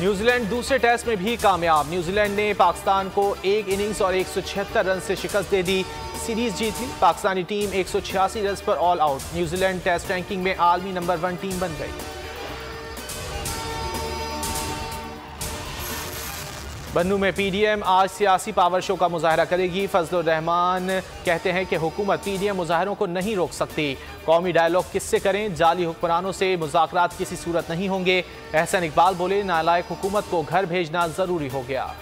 New Zealand दूसरे test में भी कामयाब। न्यूजीलैंड ने पाकिस्तान को एक इनिंग्स और 176 रन से शिकस्त दे दी, सीरीज जीत ली। पाकिस्तानी टीम 186 रन पर all out. New Zealand test ranking में आलमी नंबर 1 टीम बन गई। बन्नू में पीडीएम आज सियासी पावर शो का मुजाहरा करेगी। फजलुर रहमान कहते हैं कि हुकूमत पीडीएम मुजाहरों को नहीं रोक सकती। कौमी डायलॉग किससे करें, जाली हुक्मरानों से मुज़ाकरात किसी सूरत नहीं होंगे। एहसन इकबाल बोले, नालायक हुकूमत को घर भेजना जरूरी हो गया।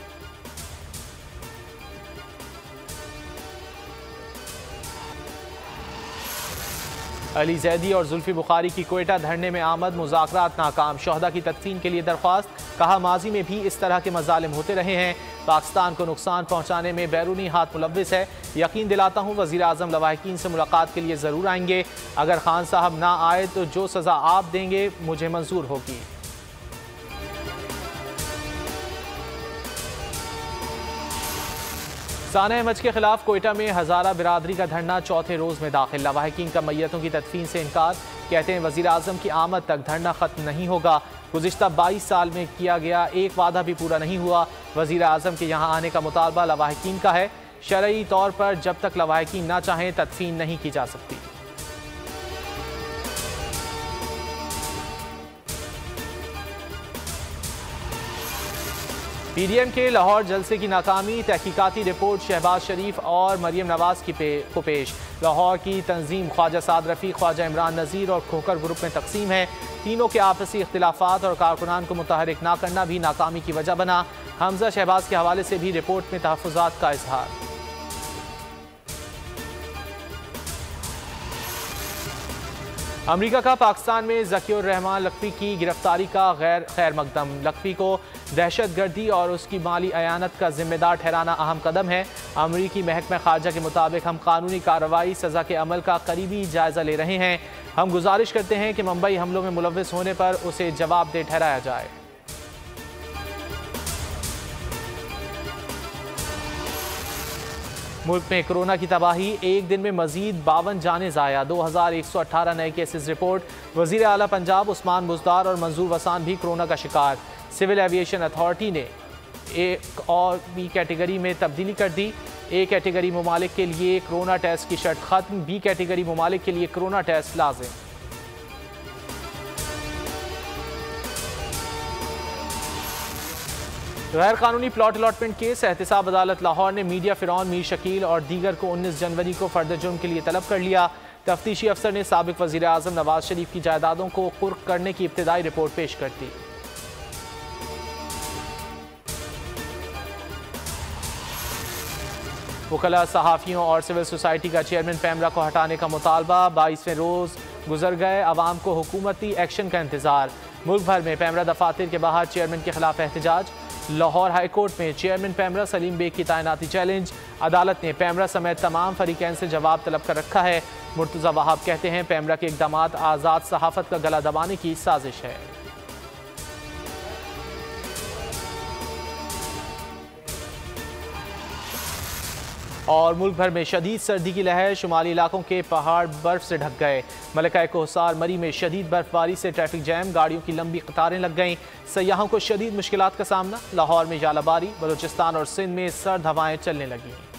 अली जैदी और जुल्फी बुखारी की क्वेटा धरने में आमद, मुज़ाकरात नाकाम। शोहदा की तदफीन के लिए दरख्वास्त, कहा माजी में भी इस तरह के मजालिम होते रहे हैं। पाकिस्तान को नुकसान पहुंचाने में बैरूनी हाथ मुलव्विस है। यकीन दिलाता हूं वज़ीर आज़म लवाहिकीन से मुलाकात के लिए ज़रूर आएंगे। अगर खान साहब ना आए तो जो सज़ा आप देंगे मुझे मंजूर होगी। साना अहमद के खिलाफ कोयटा में हज़ारा बिरादरी का धरना चौथे रोज़ में दाखिल। लवाहिकीन का मैयतों की तदफीन से इनकार। कहते हैं वज़ीर आज़म की आमद तक धरना ख़त्म नहीं होगा। गुज़िश्ता 22 साल में किया गया एक वादा भी पूरा नहीं हुआ। वज़ीर आज़म के यहाँ आने का मुतालबा लवाहिकीन का है। शरई तौर पर जब तक लवाहिकीन ना चाहें तदफीन नहीं की जा सकती। पीडीएम के लाहौर जलसे की नाकामी, तहकीकाती रिपोर्ट शहबाज शरीफ और मरियम नवाज को पेश। लाहौर की तंजीम ख्वाजा साद रफ़ी, ख्वाजा इमरान नज़ीर और खोकर ग्रुप में तकसीम है। तीनों के आपसी इख्तिलाफात और कारकुनान को मुतहरिक ना करना भी नाकामी की वजह बना। हमजा शहबाज के हवाले से भी रिपोर्ट में तहफ़्फ़ुज़ात का इजहार। अमरीका का पाकिस्तान में ज़कीउर रहमान लखवी की गिरफ्तारी का खैर मकदम। लखवी को दहशतगर्दी और उसकी माली अयानत का जिम्मेदार ठहराना अहम कदम है। अमरीकी महकमा खारजा के मुताबिक हम कानूनी कार्रवाई सज़ा के अमल का करीबी जायज़ा ले रहे हैं। हम गुजारिश करते हैं कि मुंबई हमलों में मुलव्विस होने पर उसे जवाबदेह ठहराया जाए। मुल्क में कोरोना की तबाही, एक दिन में मजीद 52 जानें ज़ाया। 2118 नए केसेस रिपोर्ट। वज़ीर आला पंजाब उस्मान बुज़दार और मंजूर वसान भी कोरोना का शिकार। सिविल एविएशन अथॉरिटी ने एक और बी कैटेगरी में तब्दीली कर दी। ए कैटेगरी ममालिक के लिए कोरोना टेस्ट की शर्त खत्म, बी कैटेगरी ममालिक के लिए कोरोना टेस्ट लाजिम। गैर कानूनी प्लॉट अलॉटमेंट केस, एहतसाब अदालत लाहौर ने मीडिया फिरौन मीर शकील और दीगर को 19 जनवरी को फर्द जुर्म के लिए तलब कर लिया। तफ्तीशी अफसर ने साबिक वज़ीर आज़म नवाज शरीफ की जायदादों को कुर्क करने की इब्तिदाई रिपोर्ट पेश कर दी। वकला, सहाफ़ियों और सिविल सोसाइटी का चेयरमैन पैमरा को हटाने का मुतालबा। 22वें रोज़ गुजर गए, अवाम को हुकूमती एक्शन का इंतजार। मुल्क भर में पैमरा दफातर के बाहर चेयरमैन के खिलाफ एहतजाज। लाहौर हाई कोर्ट में चेयरमैन पैमरा सलीम बेग की तैनाती चैलेंज। अदालत ने पैमरा समेत तमाम फरीकैन से जवाब तलब कर रखा है। मुर्तज़ा वहाब कहते हैं पैमरा के इक़दामात आज़ाद सहाफ़त का गला दबाने की साजिश है। और मुल्क भर में शदीद सर्दी की लहर, शुमाली इलाकों के पहाड़ बर्फ से ढक गए। मलका कोहसार मरी में शदीद बर्फबारी से ट्रैफिक जैम, गाड़ियों की लंबी कतारें लग गईं। सयाहों को शदीद मुश्किलात का सामना। लाहौर में जालाबारी, बलूचिस्तान और सिंध में सर्द हवाएं चलने लगीं।